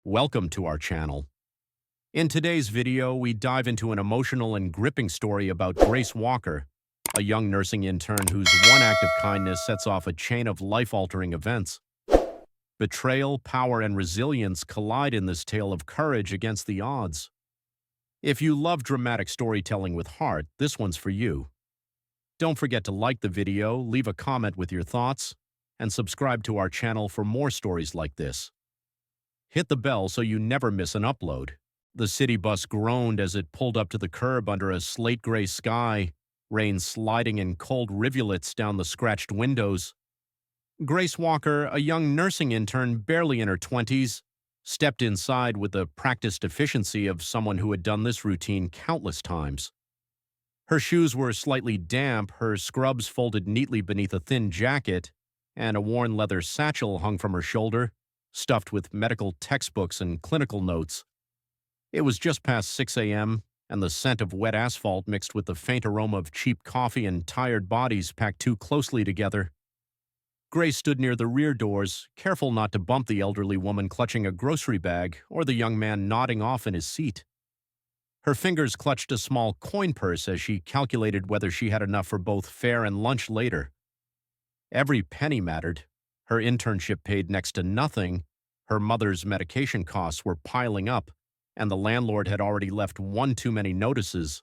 Welcome to our channel. In today's video, we dive into an emotional and gripping story about Grace Walker, a young nursing intern whose one act of kindness sets off a chain of life-altering events. Betrayal, power, and resilience collide in this tale of courage against the odds. If you love dramatic storytelling with heart, this one's for you. Don't forget to like the video, leave a comment with your thoughts, and subscribe to our channel for more stories like this. Hit the bell so you never miss an upload. The city bus groaned as it pulled up to the curb under a slate-gray sky, rain sliding in cold rivulets down the scratched windows. Grace Walker, a young nursing intern barely in her 20s, stepped inside with the practiced efficiency of someone who had done this routine countless times. Her shoes were slightly damp, her scrubs folded neatly beneath a thin jacket, and a worn leather satchel hung from her shoulder, stuffed with medical textbooks and clinical notes. It was just past 6 a.m., and the scent of wet asphalt mixed with the faint aroma of cheap coffee and tired bodies packed too closely together. Grace stood near the rear doors, careful not to bump the elderly woman clutching a grocery bag or the young man nodding off in his seat. Her fingers clutched a small coin purse as she calculated whether she had enough for both fare and lunch later. Every penny mattered. Her internship paid next to nothing, her mother's medication costs were piling up, and the landlord had already left one too many notices.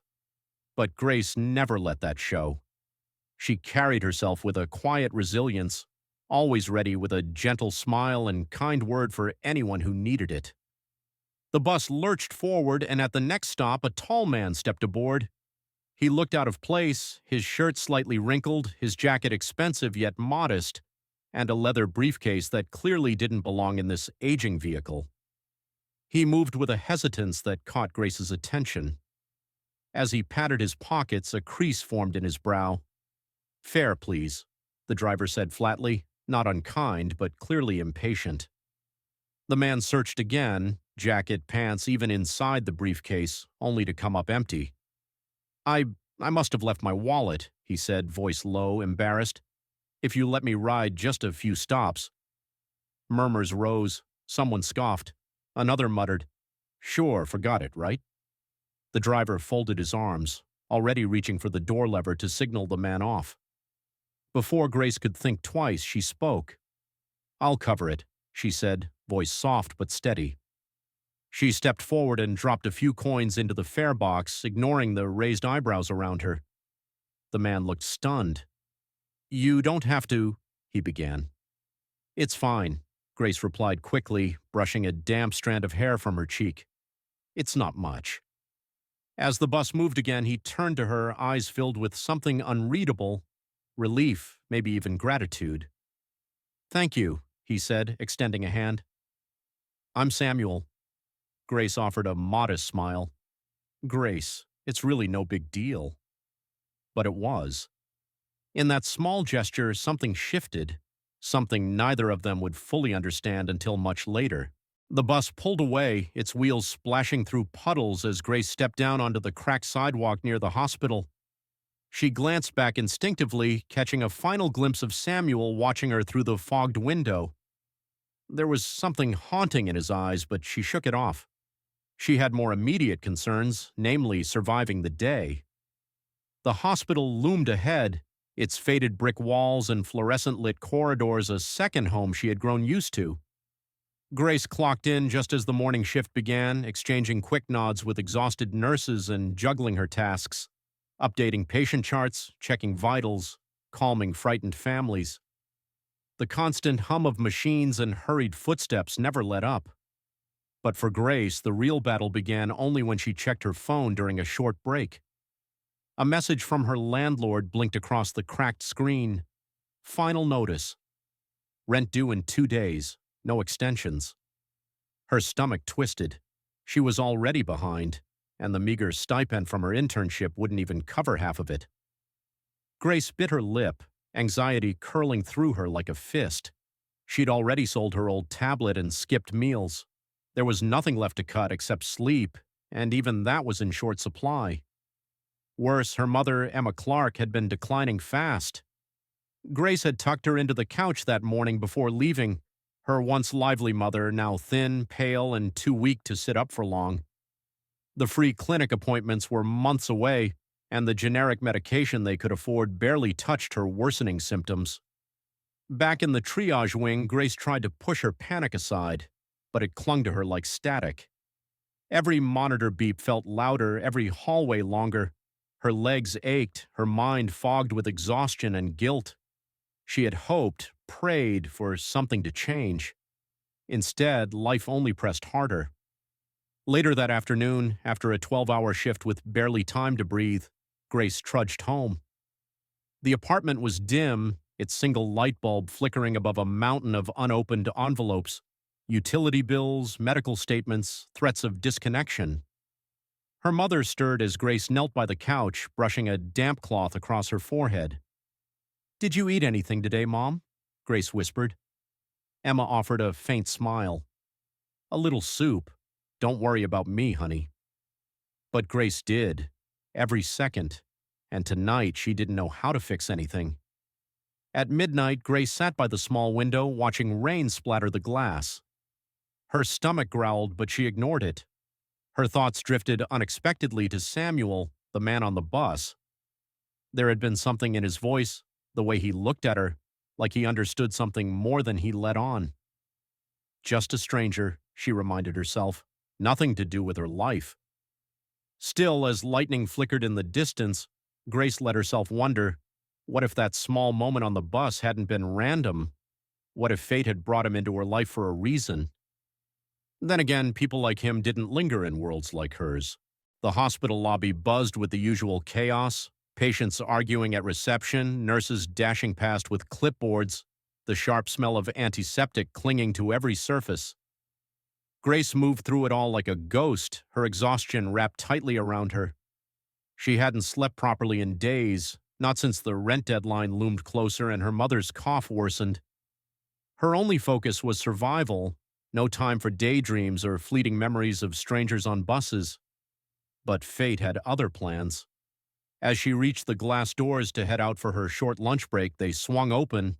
But Grace never let that show. She carried herself with a quiet resilience, always ready with a gentle smile and kind word for anyone who needed it. The bus lurched forward, and at the next stop, a tall man stepped aboard. He looked out of place, his shirt slightly wrinkled, his jacket expensive yet modest, and a leather briefcase that clearly didn't belong in this aging vehicle. He moved with a hesitance that caught Grace's attention. As he patted his pockets, a crease formed in his brow. "Fare, please," the driver said flatly, not unkind, but clearly impatient. The man searched again, jacket, pants, even inside the briefcase, only to come up empty. I must have left my wallet," he said, voice low, embarrassed. "If you let me ride just a few stops." Murmurs rose. Someone scoffed. Another muttered, "Sure, forgot it, right?" The driver folded his arms, already reaching for the door lever to signal the man off. Before Grace could think twice, she spoke. "I'll cover it," she said, voice soft but steady. She stepped forward and dropped a few coins into the fare box, ignoring the raised eyebrows around her. The man looked stunned. "You don't have to," he began. "It's fine," Grace replied quickly, brushing a damp strand of hair from her cheek. "It's not much." As the bus moved again, he turned to her, eyes filled with something unreadable, relief, maybe even gratitude. "Thank you," he said, extending a hand. "I'm Samuel." Grace offered a modest smile. Grace, it's really no big deal. But it was. In that small gesture, something shifted, something neither of them would fully understand until much later. The bus pulled away, its wheels splashing through puddles as Grace stepped down onto the cracked sidewalk near the hospital. She glanced back instinctively, catching a final glimpse of Samuel watching her through the fogged window. There was something haunting in his eyes, but she shook it off. She had more immediate concerns, namely surviving the day. The hospital loomed ahead, its faded brick walls and fluorescent-lit corridors a second home she had grown used to. Grace clocked in just as the morning shift began, exchanging quick nods with exhausted nurses and juggling her tasks, updating patient charts, checking vitals, calming frightened families. The constant hum of machines and hurried footsteps never let up. But for Grace, the real battle began only when she checked her phone during a short break. A message from her landlord blinked across the cracked screen. Final notice. Rent due in 2 days. No extensions. Her stomach twisted. She was already behind, and the meager stipend from her internship wouldn't even cover half of it. Grace bit her lip, anxiety curling through her like a fist. She'd already sold her old tablet and skipped meals. There was nothing left to cut except sleep, and even that was in short supply. Worse, her mother, Emma Clark, had been declining fast. Grace had tucked her into the couch that morning before leaving, Her once lively mother, now thin, pale, and too weak to sit up for long. The free clinic appointments were months away, and the generic medication they could afford barely touched her worsening symptoms. Back in the triage wing, Grace tried to push her panic aside, but it clung to her like static. Every monitor beep felt louder, every hallway longer. Her legs ached, her mind fogged with exhaustion and guilt. She had hoped, prayed for something to change. Instead, life only pressed harder. Later that afternoon, after a 12-hour shift with barely time to breathe, Grace trudged home. The apartment was dim, its single light bulb flickering above a mountain of unopened envelopes, utility bills, medical statements, threats of disconnection. Her mother stirred as Grace knelt by the couch, brushing a damp cloth across her forehead. "Did you eat anything today, Mom?" Grace whispered. Emma offered a faint smile. "A little soup. Don't worry about me, honey." But Grace did, every second, and tonight she didn't know how to fix anything. At midnight, Grace sat by the small window, watching rain splatter the glass. Her stomach growled, but she ignored it. Her thoughts drifted unexpectedly to Samuel, the man on the bus. There had been something in his voice, the way he looked at her, like he understood something more than he let on. Just a stranger, she reminded herself, nothing to do with her life. Still, as lightning flickered in the distance, Grace let herself wonder, what if that small moment on the bus hadn't been random? What if fate had brought him into her life for a reason? Then again, people like him didn't linger in worlds like hers. The hospital lobby buzzed with the usual chaos, patients arguing at reception, nurses dashing past with clipboards, the sharp smell of antiseptic clinging to every surface. Grace moved through it all like a ghost, her exhaustion wrapped tightly around her. She hadn't slept properly in days, not since the rent deadline loomed closer and her mother's cough worsened. Her only focus was survival, no time for daydreams or fleeting memories of strangers on buses. But fate had other plans. As she reached the glass doors to head out for her short lunch break, they swung open,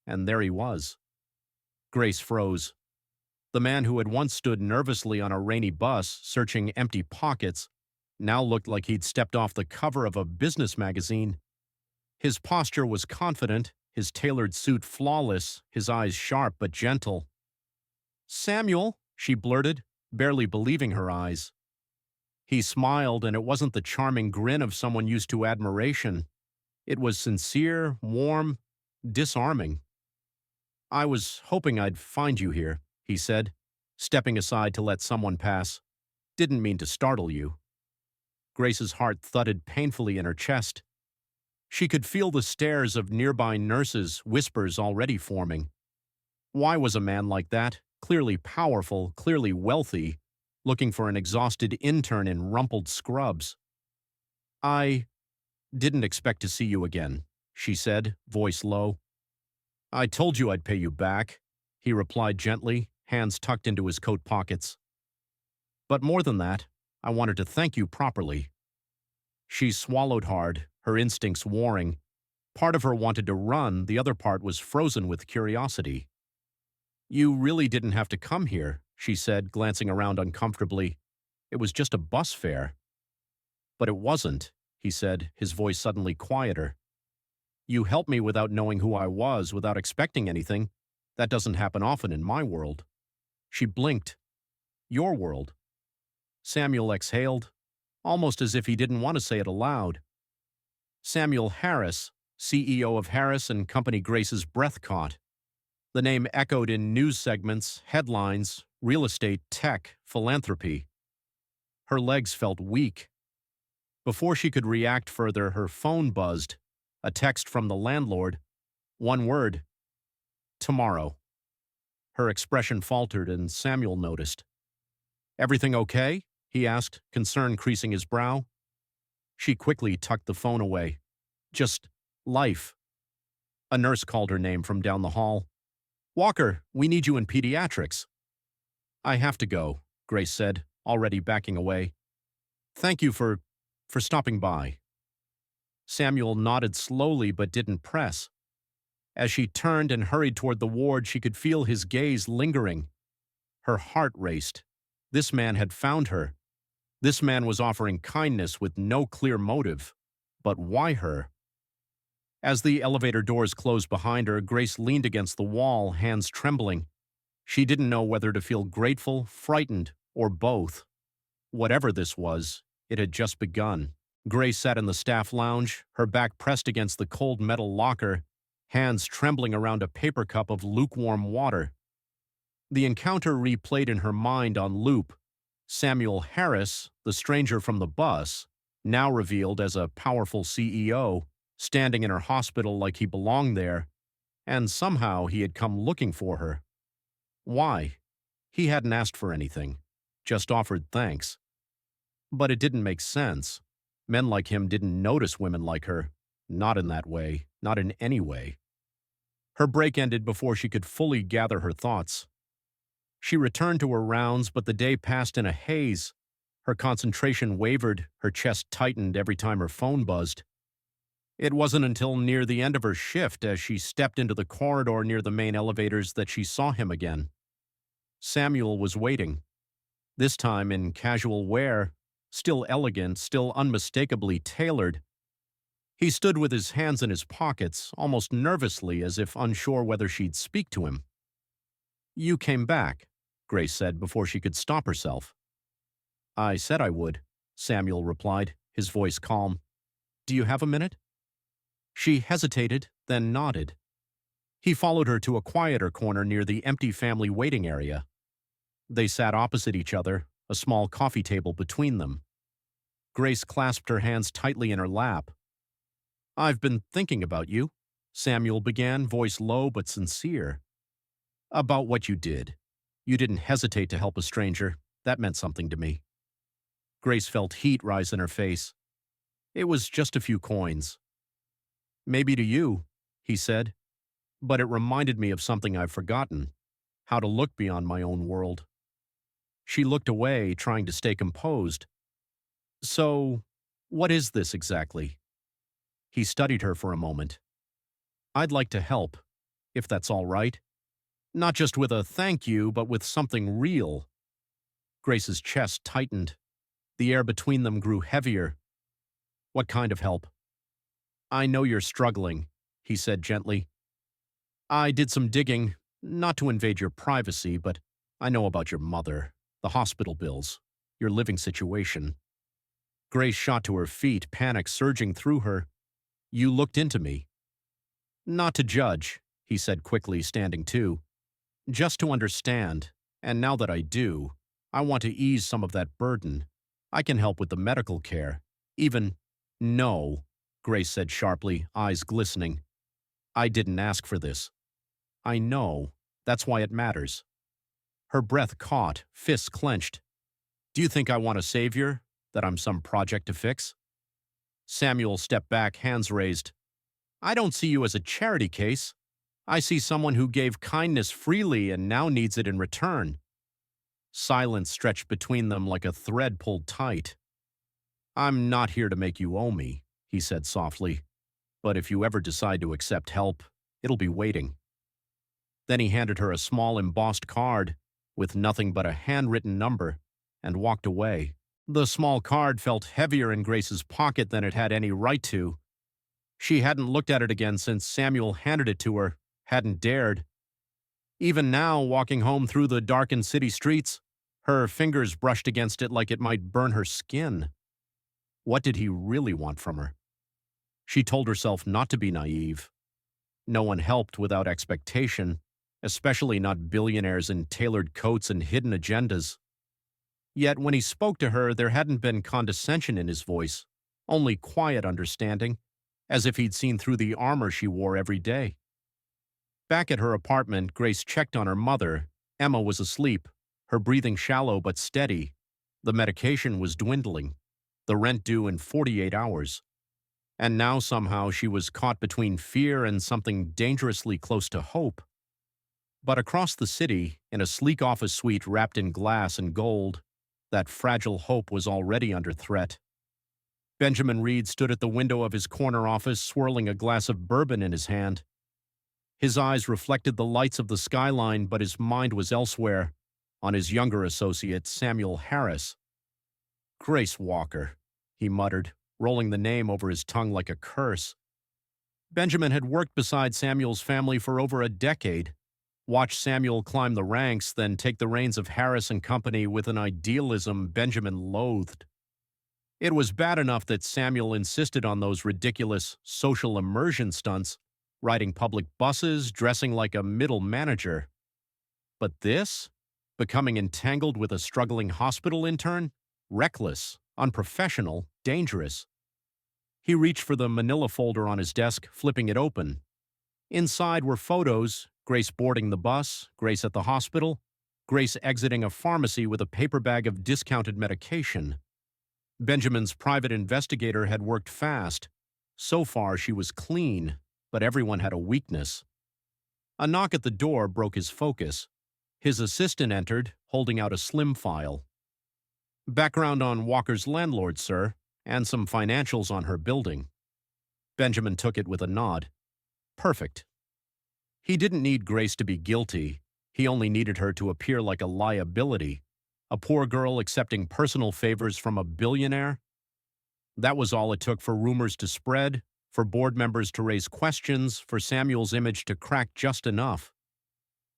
and there he was. Grace froze. The man who had once stood nervously on a rainy bus, searching empty pockets, now looked like he'd stepped off the cover of a business magazine. His posture was confident, his tailored suit flawless, his eyes sharp but gentle. "Samuel," she blurted, barely believing her eyes. He smiled, and it wasn't the charming grin of someone used to admiration. It was sincere, warm, disarming. "I was hoping I'd find you here," he said, stepping aside to let someone pass. "Didn't mean to startle you." Grace's heart thudded painfully in her chest. She could feel the stares of nearby nurses, whispers already forming. Why was a man like that, clearly powerful, clearly wealthy, looking for an exhausted intern in rumpled scrubs? "I didn't expect to see you again," she said, voice low. "I told you I'd pay you back," he replied gently, hands tucked into his coat pockets. "But more than that, I wanted to thank you properly." She swallowed hard, her instincts warring. Part of her wanted to run, the other part was frozen with curiosity. "You really didn't have to come here," she said, glancing around uncomfortably. "It was just a bus fare." "But it wasn't," he said, his voice suddenly quieter. "You helped me without knowing who I was, without expecting anything. That doesn't happen often in my world." She blinked. "Your world." Samuel exhaled, almost as if he didn't want to say it aloud. Samuel Harris, CEO of Harris and Company. Grace's breath caught. The name echoed in news segments, headlines, real estate, tech, philanthropy. Her legs felt weak. Before she could react further, her phone buzzed. A text from the landlord. One word. "Tomorrow." Her expression faltered, and Samuel noticed. "Everything okay?" he asked, concern creasing his brow. She quickly tucked the phone away. "Just life." A nurse called her name from down the hall. "Walker, we need you in pediatrics." "I have to go," Grace said, already backing away. "Thank you for stopping by." Samuel nodded slowly but didn't press. As she turned and hurried toward the ward, she could feel his gaze lingering. Her heart raced. This man had found her. This man was offering kindness with no clear motive. But why her? As the elevator doors closed behind her, Grace leaned against the wall, hands trembling. She didn't know whether to feel grateful, frightened, or both. Whatever this was, it had just begun. Grace sat in the staff lounge, her back pressed against the cold metal locker, hands trembling around a paper cup of lukewarm water. The encounter replayed in her mind on loop. Samuel Harris, the stranger from the bus, now revealed as a powerful CEO, standing in her hospital like he belonged there, and somehow he had come looking for her. Why? He hadn't asked for anything, just offered thanks. But it didn't make sense. Men like him didn't notice women like her. Not in that way, not in any way. Her break ended before she could fully gather her thoughts. She returned to her rounds, but the day passed in a haze. Her concentration wavered, her chest tightened every time her phone buzzed. It wasn't until near the end of her shift, as she stepped into the corridor near the main elevators, that she saw him again. Samuel was waiting. This time in casual wear, still elegant, still unmistakably tailored. He stood with his hands in his pockets, almost nervously, as if unsure whether she'd speak to him. "You came back," Grace said before she could stop herself. "I said I would," Samuel replied, his voice calm. "Do you have a minute?" She hesitated, then nodded. He followed her to a quieter corner near the empty family waiting area. They sat opposite each other, a small coffee table between them. Grace clasped her hands tightly in her lap. "I've been thinking about you," Samuel began, voice low but sincere. "About what you did. You didn't hesitate to help a stranger. That meant something to me." Grace felt heat rise in her face. "It was just a few coins." "Maybe to you," he said, "but it reminded me of something I've forgotten, how to look beyond my own world." She looked away, trying to stay composed. "So, what is this exactly?" He studied her for a moment. "I'd like to help, if that's all right. Not just with a thank you, but with something real." Grace's chest tightened. The air between them grew heavier. "What kind of help?" "I know you're struggling," he said gently. "I did some digging, not to invade your privacy, but I know about your mother, the hospital bills, your living situation." Grace shot to her feet, panic surging through her. "You looked into me." "Not to judge," he said quickly, standing too. "Just to understand, and now that I do, I want to ease some of that burden. I can help with the medical care. Even—" "No," Grace said sharply, eyes glistening. "I didn't ask for this." "I know. That's why it matters." Her breath caught, fists clenched. "Do you think I want a savior? That I'm some project to fix?" Samuel stepped back, hands raised. "I don't see you as a charity case. I see someone who gave kindness freely and now needs it in return." Silence stretched between them like a thread pulled tight. "I'm not here to make you owe me," he said softly. "But if you ever decide to accept help, it'll be waiting." Then he handed her a small embossed card with nothing but a handwritten number and walked away. The small card felt heavier in Grace's pocket than it had any right to. She hadn't looked at it again since Samuel handed it to her, hadn't dared. Even now, walking home through the darkened city streets, her fingers brushed against it like it might burn her skin. What did he really want from her? She told herself not to be naive. No one helped without expectation, especially not billionaires in tailored coats and hidden agendas. Yet when he spoke to her, there hadn't been condescension in his voice, only quiet understanding, as if he'd seen through the armor she wore every day. Back at her apartment, Grace checked on her mother. Emma was asleep, her breathing shallow but steady. The medication was dwindling, the rent due in 48 hours. And now somehow she was caught between fear and something dangerously close to hope. But across the city, in a sleek office suite wrapped in glass and gold, that fragile hope was already under threat. Benjamin Reed stood at the window of his corner office, swirling a glass of bourbon in his hand. His eyes reflected the lights of the skyline, but his mind was elsewhere, on his younger associate, Samuel Harris. Grace Walker, he muttered, rolling the name over his tongue like a curse. Benjamin had worked beside Samuel's family for over a decade, watched Samuel climb the ranks, then take the reins of Harris and Company with an idealism Benjamin loathed. It was bad enough that Samuel insisted on those ridiculous social immersion stunts, riding public buses, dressing like a middle manager. But this? Becoming entangled with a struggling hospital intern? Reckless, unprofessional, dangerous. He reached for the manila folder on his desk, flipping it open. Inside were photos: Grace boarding the bus, Grace at the hospital, Grace exiting a pharmacy with a paper bag of discounted medication. Benjamin's private investigator had worked fast. So far, she was clean, but everyone had a weakness. A knock at the door broke his focus. His assistant entered, holding out a slim file. "Background on Walker's landlord, sir, and some financials on her building." Benjamin took it with a nod. Perfect. He didn't need Grace to be guilty. He only needed her to appear like a liability, a poor girl accepting personal favors from a billionaire. That was all it took for rumors to spread, for board members to raise questions, for Samuel's image to crack just enough.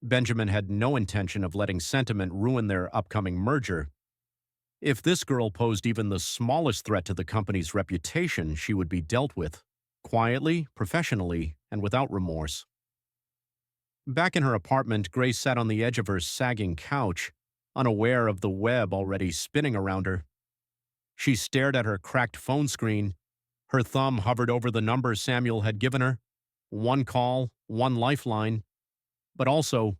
Benjamin had no intention of letting sentiment ruin their upcoming merger. If this girl posed even the smallest threat to the company's reputation, she would be dealt with, quietly, professionally, and without remorse. Back in her apartment, Grace sat on the edge of her sagging couch, unaware of the web already spinning around her. She stared at her cracked phone screen. Her thumb hovered over the number Samuel had given her. One call, one lifeline, but also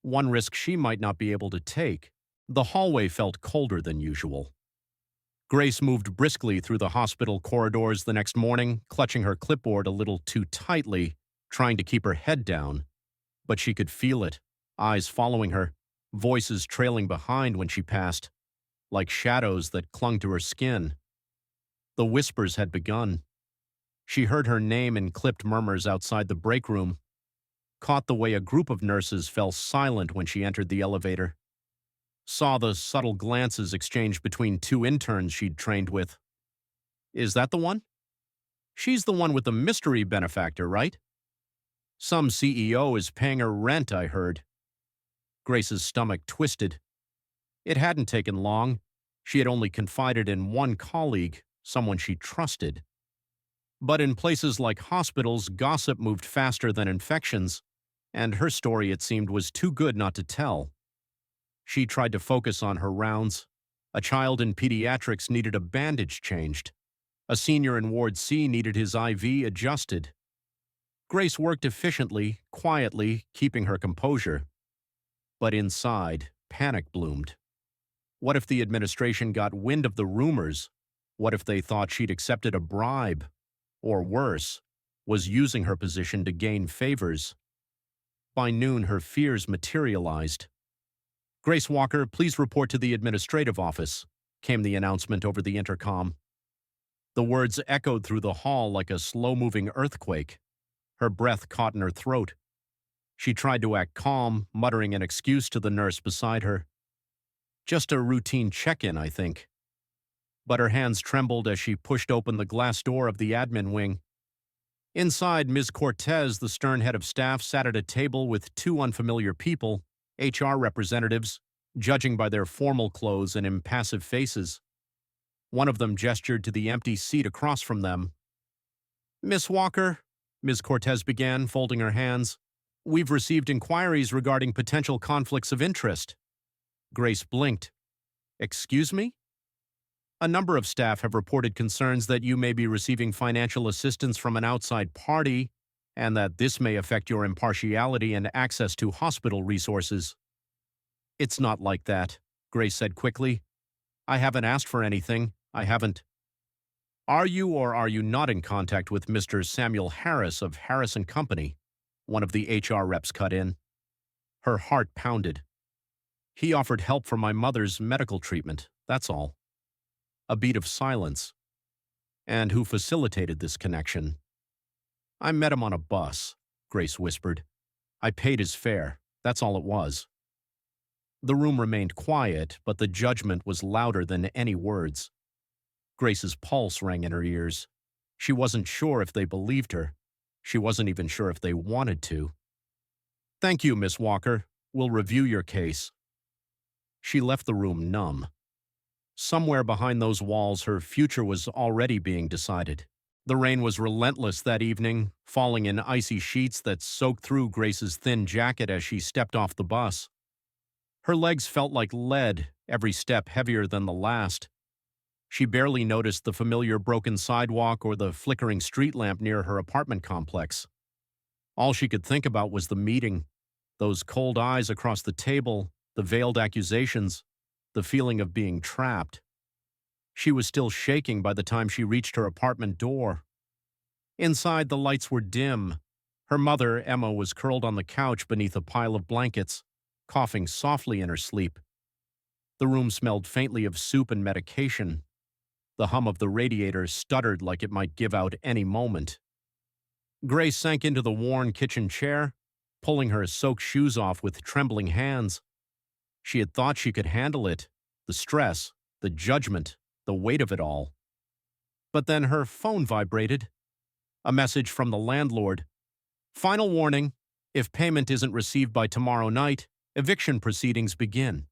one risk she might not be able to take. The hallway felt colder than usual. Grace moved briskly through the hospital corridors the next morning, clutching her clipboard a little too tightly, trying to keep her head down. But she could feel it, eyes following her, voices trailing behind when she passed, like shadows that clung to her skin. The whispers had begun. She heard her name in clipped murmurs outside the break room, caught the way a group of nurses fell silent when she entered the elevator, saw the subtle glances exchanged between two interns she'd trained with. Is that the one? She's the one with the mystery benefactor, right? Some CEO is paying her rent, I heard. Grace's stomach twisted. It hadn't taken long. She had only confided in one colleague, someone she trusted. But in places like hospitals, gossip moved faster than infections, and her story, it seemed, was too good not to tell. She tried to focus on her rounds. A child in pediatrics needed a bandage changed. A senior in Ward C needed his IV adjusted. Grace worked efficiently, quietly, keeping her composure. But inside, panic bloomed. What if the administration got wind of the rumors? What if they thought she'd accepted a bribe? Or worse, was using her position to gain favors? By noon, her fears materialized. "Grace Walker, please report to the administrative office," came the announcement over the intercom. The words echoed through the hall like a slow-moving earthquake. Her breath caught in her throat. She tried to act calm, muttering an excuse to the nurse beside her. "Just a routine check-in, I think." But her hands trembled as she pushed open the glass door of the admin wing. Inside, Ms. Cortez, the stern head of staff, sat at a table with two unfamiliar people, HR representatives, judging by their formal clothes and impassive faces. One of them gestured to the empty seat across from them. "Miss Walker," Ms. Cortez began, folding her hands, "we've received inquiries regarding potential conflicts of interest." Grace blinked. "Excuse me?" "A number of staff have reported concerns that you may be receiving financial assistance from an outside party, and that this may affect your impartiality and access to hospital resources." "It's not like that," Grace said quickly. "I haven't asked for anything. I haven't." "Are you or are you not in contact with Mr. Samuel Harris of Harris and Company?" One of the HR reps cut in. Her heart pounded. "He offered help for my mother's medical treatment, that's all." A beat of silence. "And who facilitated this connection?" "I met him on a bus," Grace whispered. I paid his fare. That's all it was. The room remained quiet, but the judgment was louder than any words. Grace's pulse rang in her ears. She wasn't sure if they believed her. She wasn't even sure if they wanted to. "Thank you, Miss Walker. We'll review your case." She left the room numb. Somewhere behind those walls, her future was already being decided. The rain was relentless that evening, falling in icy sheets that soaked through Grace's thin jacket as she stepped off the bus. Her legs felt like lead, every step heavier than the last. She barely noticed the familiar broken sidewalk or the flickering street lamp near her apartment complex. All she could think about was the meeting, those cold eyes across the table, the veiled accusations, the feeling of being trapped. She was still shaking by the time she reached her apartment door. Inside, the lights were dim. Her mother, Emma, was curled on the couch beneath a pile of blankets, coughing softly in her sleep. The room smelled faintly of soup and medication. The hum of the radiator stuttered like it might give out any moment. Grace sank into the worn kitchen chair, pulling her soaked shoes off with trembling hands. She had thought she could handle it, the stress, the judgment, the weight of it all. But then her phone vibrated. A message from the landlord. "Final warning. If payment isn't received by tomorrow night, eviction proceedings begin."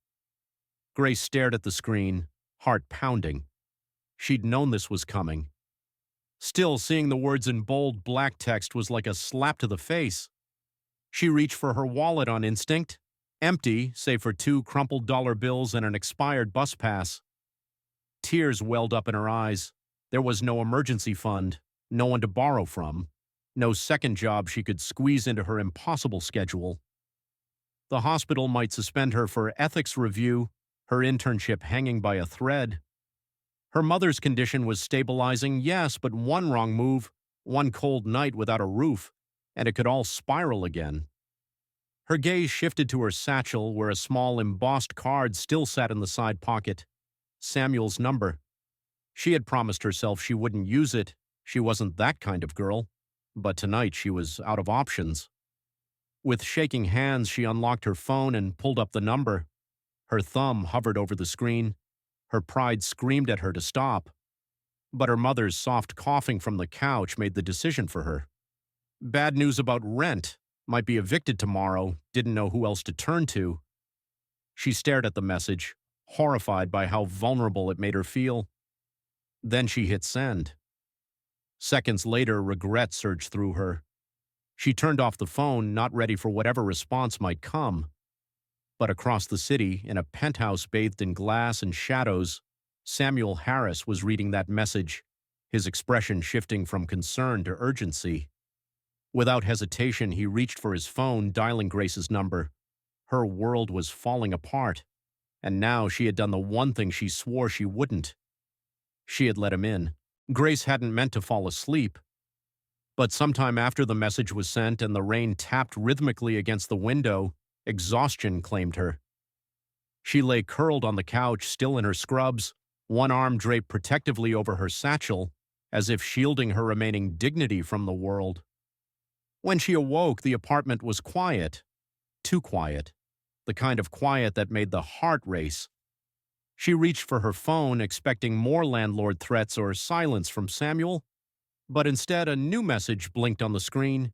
Grace stared at the screen, heart pounding. She'd known this was coming. Still, seeing the words in bold black text was like a slap to the face. She reached for her wallet on instinct, empty save for 2 crumpled dollar bills and an expired bus pass. Tears welled up in her eyes. There was no emergency fund, no one to borrow from, no second job she could squeeze into her impossible schedule. The hospital might suspend her for ethics review, her internship hanging by a thread. Her mother's condition was stabilizing, yes, but one wrong move, one cold night without a roof, and it could all spiral again. Her gaze shifted to her satchel, where a small embossed card still sat in the side pocket. Samuel's number. She had promised herself she wouldn't use it. She wasn't that kind of girl. But tonight she was out of options. With shaking hands, she unlocked her phone and pulled up the number. Her thumb hovered over the screen. Her pride screamed at her to stop. But her mother's soft coughing from the couch made the decision for her. Bad news about rent. Might be evicted tomorrow. Didn't know who else to turn to. She stared at the message, horrified by how vulnerable it made her feel. Then she hit send. Seconds later, regret surged through her. She turned off the phone, not ready for whatever response might come. But across the city, in a penthouse bathed in glass and shadows, Samuel Harris was reading that message, his expression shifting from concern to urgency. Without hesitation, he reached for his phone, dialing Grace's number. Her world was falling apart, and now she had done the one thing she swore she wouldn't. She had let him in. Grace hadn't meant to fall asleep. But sometime after the message was sent and the rain tapped rhythmically against the window, exhaustion claimed her. She lay curled on the couch, still in her scrubs, one arm draped protectively over her satchel, as if shielding her remaining dignity from the world. When she awoke, the apartment was quiet. Too quiet. The kind of quiet that made the heart race. She reached for her phone, expecting more landlord threats or silence from Samuel, but instead a new message blinked on the screen.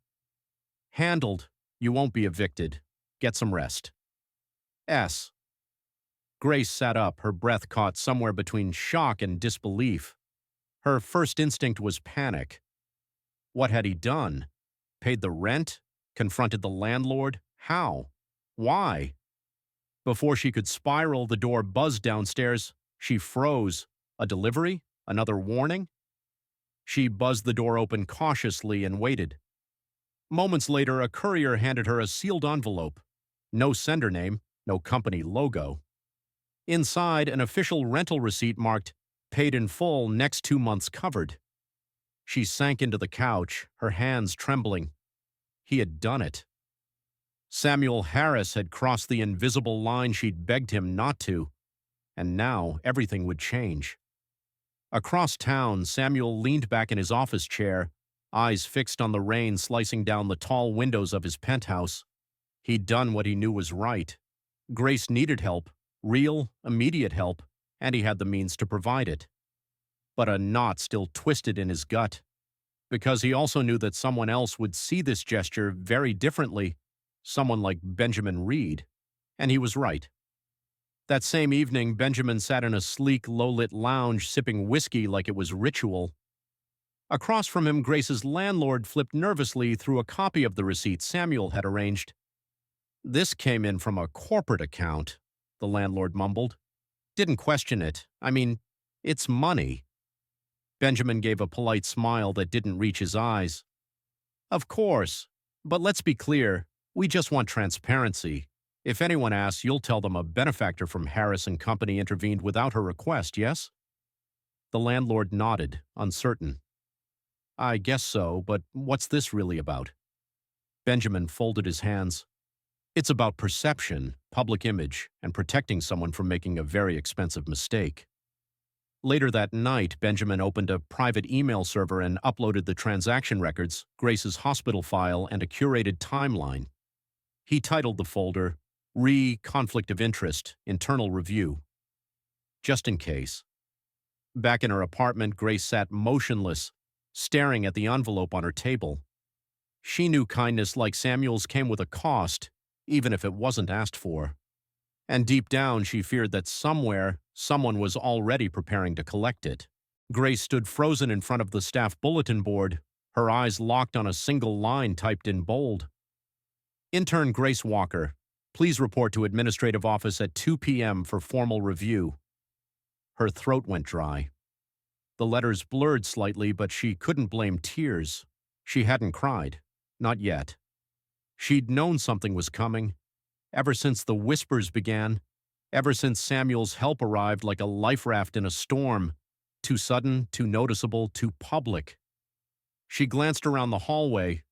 "Handled. You won't be evicted. Get some rest. S." Grace sat up, her breath caught somewhere between shock and disbelief. Her first instinct was panic. What had he done? Paid the rent? Confronted the landlord? How? Why? Before she could spiral, the door buzzed downstairs. She froze. A delivery? Another warning? She buzzed the door open cautiously and waited. Moments later, a courier handed her a sealed envelope. No sender name, no company logo. Inside, an official rental receipt marked, "Paid in full, next 2 months covered." She sank into the couch, her hands trembling. He had done it. Samuel Harris had crossed the invisible line she'd begged him not to, and now everything would change. Across town, Samuel leaned back in his office chair, eyes fixed on the rain slicing down the tall windows of his penthouse. He'd done what he knew was right. Grace needed help, real, immediate help, and he had the means to provide it. But a knot still twisted in his gut, because he also knew that someone else would see this gesture very differently, someone like Benjamin Reed, and he was right. That same evening, Benjamin sat in a sleek, low-lit lounge sipping whiskey like it was ritual. Across from him, Grace's landlord flipped nervously through a copy of the receipt Samuel had arranged. "This came in from a corporate account," the landlord mumbled. "Didn't question it. I mean, it's money." Benjamin gave a polite smile that didn't reach his eyes. "Of course. But let's be clear. We just want transparency. If anyone asks, you'll tell them a benefactor from Harris and Company intervened without her request, yes?" The landlord nodded, uncertain. "I guess so, but what's this really about?" Benjamin folded his hands. "It's about perception, public image, and protecting someone from making a very expensive mistake." Later that night, Benjamin opened a private email server and uploaded the transaction records, Grace's hospital file, and a curated timeline. He titled the folder, Conflict of Interest, Internal Review. Just in case. Back in her apartment, Grace sat motionless, staring at the envelope on her table. She knew kindness like Samuel's came with a cost, even if it wasn't asked for. And deep down, she feared that somewhere, someone was already preparing to collect it. Grace stood frozen in front of the staff bulletin board, her eyes locked on a single line typed in bold. "Intern Grace Walker, please report to administrative office at 2 p.m. for formal review." Her throat went dry. The letters blurred slightly, but she couldn't blame tears. She hadn't cried. Not yet. She'd known something was coming. Ever since the whispers began, ever since Samuel's help arrived like a life raft in a storm, too sudden, too noticeable, too public. She glanced around the hallway.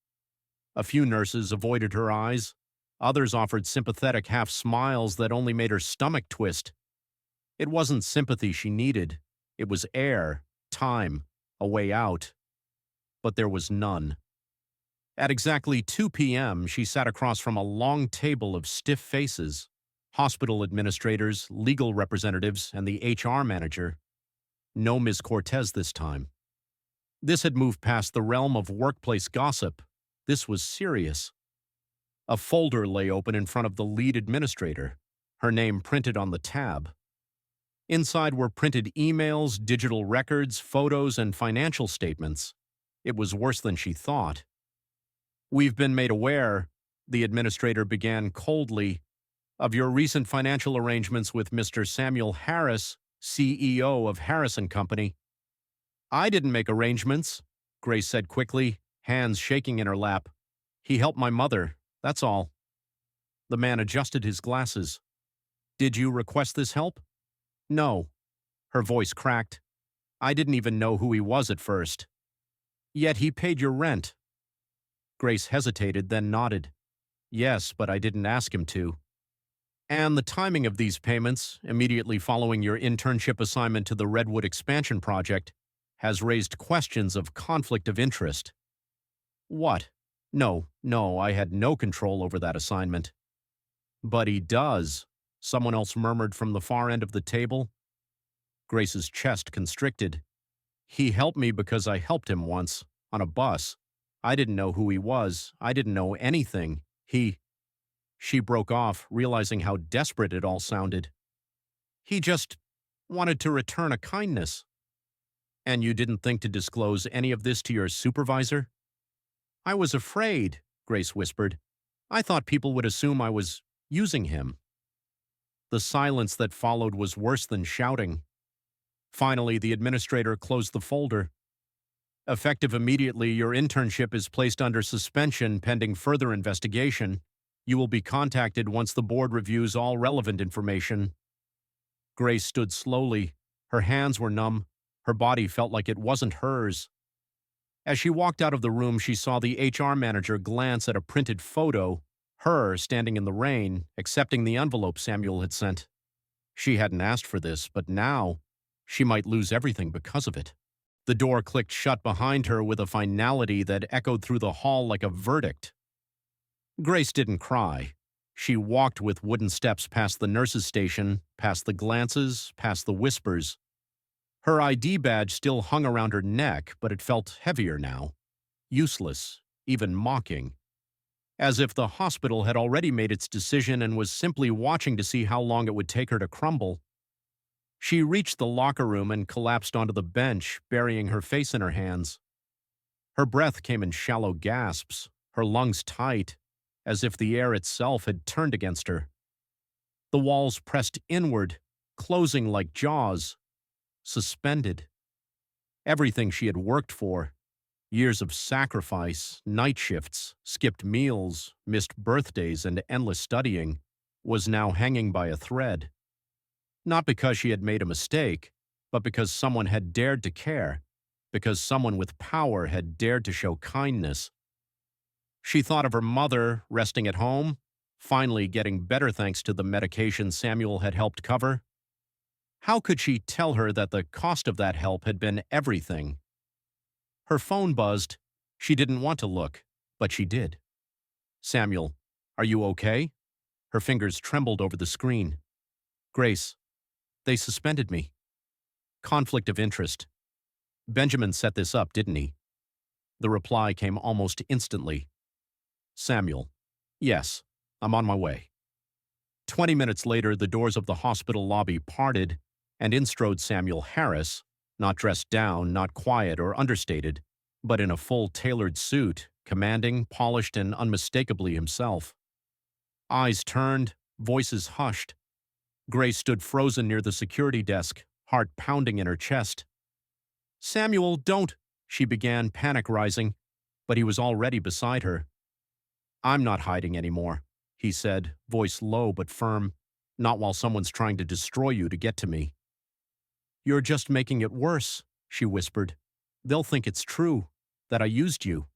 A few nurses avoided her eyes. Others offered sympathetic half smiles that only made her stomach twist. It wasn't sympathy she needed. It was air, time, a way out. But there was none. At exactly 2 p.m., she sat across from a long table of stiff faces, hospital administrators, legal representatives, and the HR manager. No Ms. Cortez this time. This had moved past the realm of workplace gossip. This was serious. A folder lay open in front of the lead administrator, her name printed on the tab. Inside were printed emails, digital records, photos, and financial statements. It was worse than she thought. "We've been made aware," the administrator began coldly, "of your recent financial arrangements with Mr. Samuel Harris, CEO of Harris and Company." "I didn't make arrangements," Grace said quickly, hands shaking in her lap. "He helped my mother, that's all." The man adjusted his glasses. "Did you request this help?" "No." Her voice cracked. "I didn't even know who he was at first." "Yet he paid your rent." Grace hesitated, then nodded. "Yes, but I didn't ask him to." "And the timing of these payments, immediately following your internship assignment to the Redwood Expansion Project, has raised questions of conflict of interest." "What?" No, I had no control over that assignment." "But he does," someone else murmured from the far end of the table. Grace's chest constricted. "He helped me because I helped him once, on a bus. I didn't know who he was. I didn't know anything. She broke off, realizing how desperate it all sounded. "He just wanted to return a kindness." "And you didn't think to disclose any of this to your supervisor?" "I was afraid," Grace whispered. "I thought people would assume I was using him." The silence that followed was worse than shouting. Finally, the administrator closed the folder. "Effective immediately, your internship is placed under suspension pending further investigation. You will be contacted once the board reviews all relevant information." Grace stood slowly. Her hands were numb. Her body felt like it wasn't hers. As she walked out of the room, she saw the HR manager glance at a printed photo, her standing in the rain, accepting the envelope Samuel had sent. She hadn't asked for this, but now she might lose everything because of it. The door clicked shut behind her with a finality that echoed through the hall like a verdict. Grace didn't cry. She walked with wooden steps past the nurse's station, past the glances, past the whispers. Her ID badge still hung around her neck, but it felt heavier now. Useless, even mocking. As if the hospital had already made its decision and was simply watching to see how long it would take her to crumble. She reached the locker room and collapsed onto the bench, burying her face in her hands. Her breath came in shallow gasps, her lungs tight, as if the air itself had turned against her. The walls pressed inward, closing like jaws, suspended. Everything she had worked for, years of sacrifice, night shifts, skipped meals, missed birthdays, and endless studying, was now hanging by a thread. Not because she had made a mistake, but because someone had dared to care, because someone with power had dared to show kindness. She thought of her mother resting at home, finally getting better thanks to the medication Samuel had helped cover. How could she tell her that the cost of that help had been everything? Her phone buzzed. She didn't want to look, but she did. Samuel, are you okay? Her fingers trembled over the screen. Grace, they suspended me. Conflict of interest. Benjamin set this up, didn't he? The reply came almost instantly. Samuel, yes, I'm on my way. 20 minutes later, the doors of the hospital lobby parted, and in strode Samuel Harris, not dressed down, not quiet or understated, but in a full tailored suit, commanding, polished, and unmistakably himself. Eyes turned, voices hushed. Grace stood frozen near the security desk, heart pounding in her chest. Samuel, don't, she began, panic rising, but he was already beside her. I'm not hiding anymore, he said, voice low but firm, not while someone's trying to destroy you to get to me. You're just making it worse, she whispered. They'll think it's true, that I used you.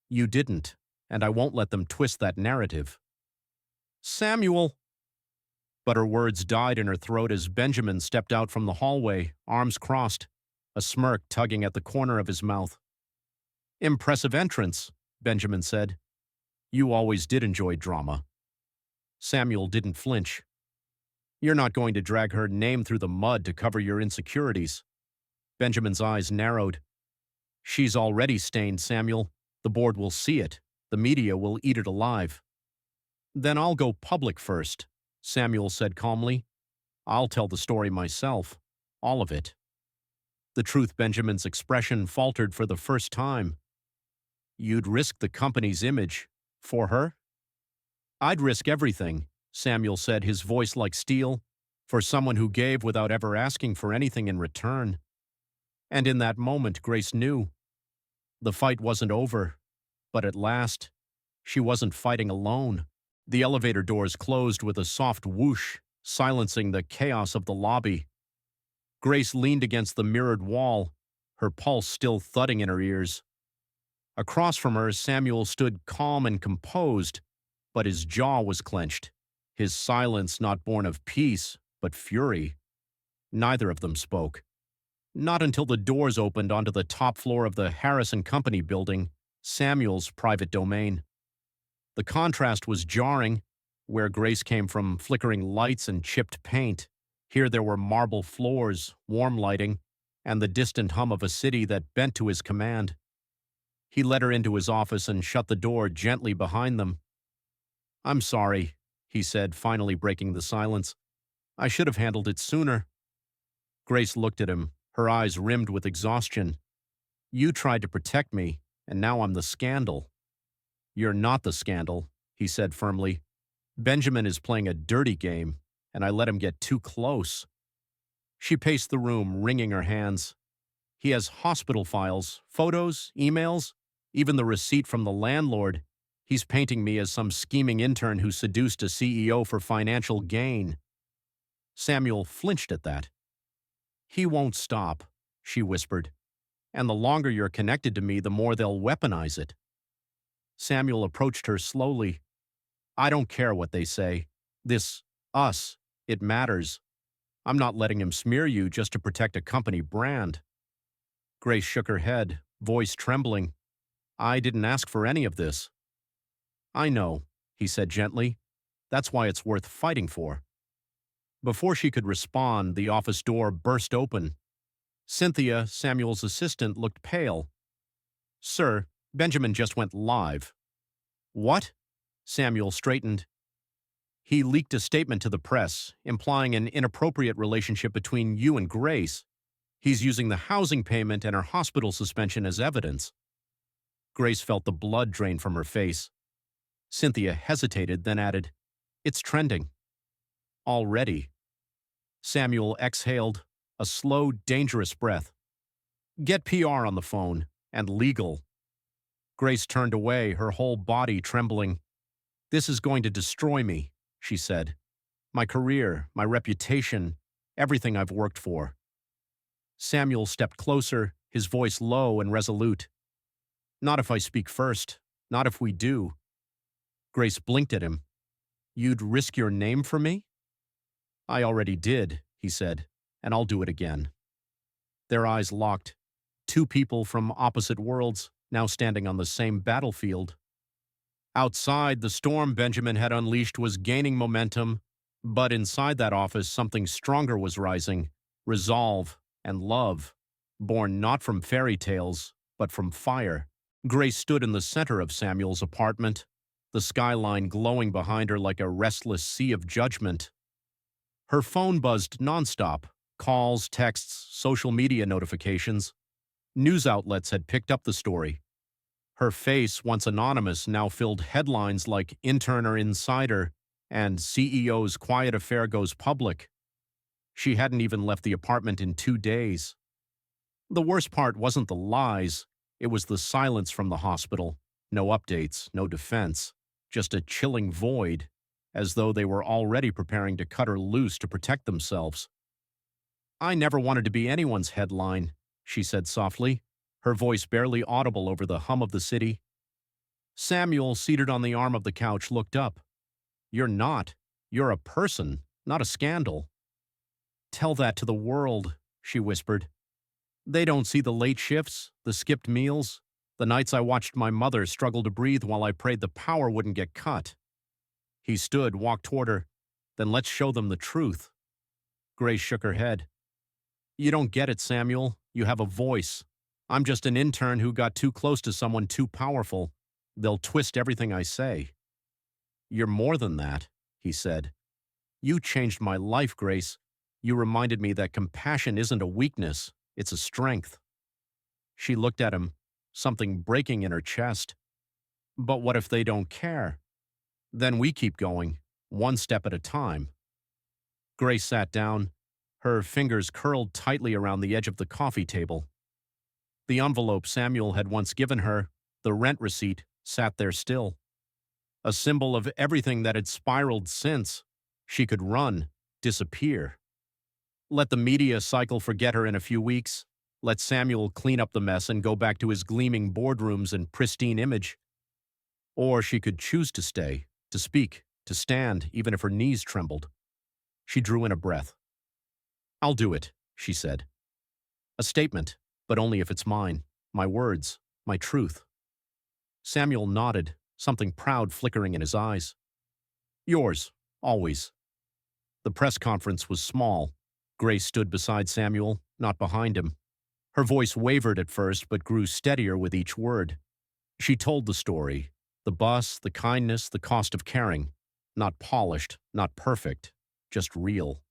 You didn't, and I won't let them twist that narrative. Samuel! But her words died in her throat as Benjamin stepped out from the hallway, arms crossed, a smirk tugging at the corner of his mouth. Impressive entrance, Benjamin said. You always did enjoy drama. Samuel didn't flinch. You're not going to drag her name through the mud to cover your insecurities. Benjamin's eyes narrowed. She's already stained, Samuel. The board will see it. The media will eat it alive. Then I'll go public first, Samuel said calmly. I'll tell the story myself. All of it. The truth, Benjamin's expression faltered for the first time. You'd risk the company's image. For her? I'd risk everything, Samuel said, his voice like steel, for someone who gave without ever asking for anything in return. And in that moment, Grace knew. The fight wasn't over, but at last, she wasn't fighting alone. The elevator doors closed with a soft whoosh, silencing the chaos of the lobby. Grace leaned against the mirrored wall, her pulse still thudding in her ears. Across from her, Samuel stood calm and composed, but his jaw was clenched, his silence not born of peace, but fury. Neither of them spoke. Not until the doors opened onto the top floor of the Harris & Company building, Samuel's private domain. The contrast was jarring. Where Grace came from flickering lights and chipped paint, here there were marble floors, warm lighting, and the distant hum of a city that bent to his command. He led her into his office and shut the door gently behind them. I'm sorry, he said, finally breaking the silence. I should have handled it sooner. Grace looked at him, her eyes rimmed with exhaustion. You tried to protect me, and now I'm the scandal. You're not the scandal, he said firmly. Benjamin is playing a dirty game, and I let him get too close. She paced the room, wringing her hands. He has hospital files, photos, emails, even the receipt from the landlord. He's painting me as some scheming intern who seduced a CEO for financial gain. Samuel flinched at that. He won't stop, she whispered. And the longer you're connected to me, the more they'll weaponize it. Samuel approached her slowly. I don't care what they say. This, us, it matters. I'm not letting him smear you just to protect a company brand. Grace shook her head, voice trembling. I didn't ask for any of this. I know, he said gently. That's why it's worth fighting for. Before she could respond, the office door burst open. Cynthia, Samuel's assistant, looked pale. "Sir, Benjamin just went live." "What?" Samuel straightened. "He leaked a statement to the press, implying an inappropriate relationship between you and Grace. He's using the housing payment and her hospital suspension as evidence." Grace felt the blood drain from her face. Cynthia hesitated, then added, "It's trending." "Already?" Samuel exhaled, a slow, dangerous breath. "Get PR on the phone, and legal." Grace turned away, her whole body trembling. "This is going to destroy me," she said. "My career, my reputation, everything I've worked for." Samuel stepped closer, his voice low and resolute. "Not if I speak first. Not if we do." Grace blinked at him. "You'd risk your name for me?" "I already did," he said, "and I'll do it again." Their eyes locked. Two people from opposite worlds, now standing on the same battlefield. Outside, the storm Benjamin had unleashed was gaining momentum, but inside that office something stronger was rising: resolve and love, born not from fairy tales, but from fire. Grace stood in the center of Samuel's apartment, the skyline glowing behind her like a restless sea of judgment. Her phone buzzed nonstop: calls, texts, social media notifications. News outlets had picked up the story. Her face, once anonymous, now filled headlines like "Intern or Insider" and "CEO's Quiet Affair Goes Public." She hadn't even left the apartment in 2 days. The worst part wasn't the lies, it was the silence from the hospital. No updates, no defense, just a chilling void, as though they were already preparing to cut her loose to protect themselves. "I never wanted to be anyone's headline," she said softly, her voice barely audible over the hum of the city. Samuel, seated on the arm of the couch, looked up. "You're not. You're a person, not a scandal." "Tell that to the world," she whispered. "They don't see the late shifts, the skipped meals, the nights I watched my mother struggle to breathe while I prayed the power wouldn't get cut." He stood, walked toward her. "Then let's show them the truth." Grace shook her head. "You don't get it, Samuel. You have a voice. I'm just an intern who got too close to someone too powerful. They'll twist everything I say." "You're more than that," he said. "You changed my life, Grace. You reminded me that compassion isn't a weakness, it's a strength." She looked at him, something breaking in her chest. "But what if they don't care?" "Then we keep going, one step at a time." Grace sat down, her fingers curled tightly around the edge of the coffee table. The envelope Samuel had once given her, the rent receipt, sat there still. A symbol of everything that had spiraled since. She could run, disappear. Let the media cycle forget her in a few weeks. Let Samuel clean up the mess and go back to his gleaming boardrooms and pristine image. Or she could choose to stay, to speak, to stand, even if her knees trembled. She drew in a breath. "I'll do it," she said. "A statement, but only if it's mine, my words, my truth." Samuel nodded, something proud flickering in his eyes. "Yours, always." The press conference was small. Grace stood beside Samuel, not behind him. Her voice wavered at first, but grew steadier with each word. She told the story: the bus, the kindness, the cost of caring. Not polished, not perfect, just real.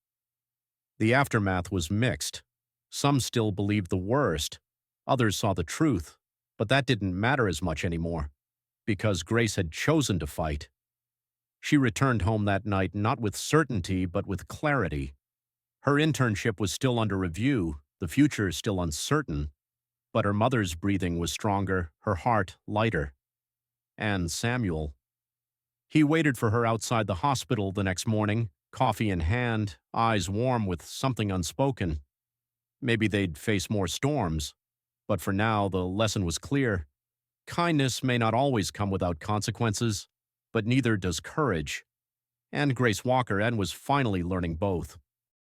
The aftermath was mixed. Some still believed the worst. Others saw the truth, but that didn't matter as much anymore, because Grace had chosen to fight. She returned home that night not with certainty, but with clarity. Her internship was still under review, the future still uncertain, but her mother's breathing was stronger, her heart lighter. And Samuel. He waited for her outside the hospital the next morning, coffee in hand, eyes warm with something unspoken. Maybe they'd face more storms, but for now the lesson was clear. Kindness may not always come without consequences, but neither does courage. And Grace Walker was finally learning both.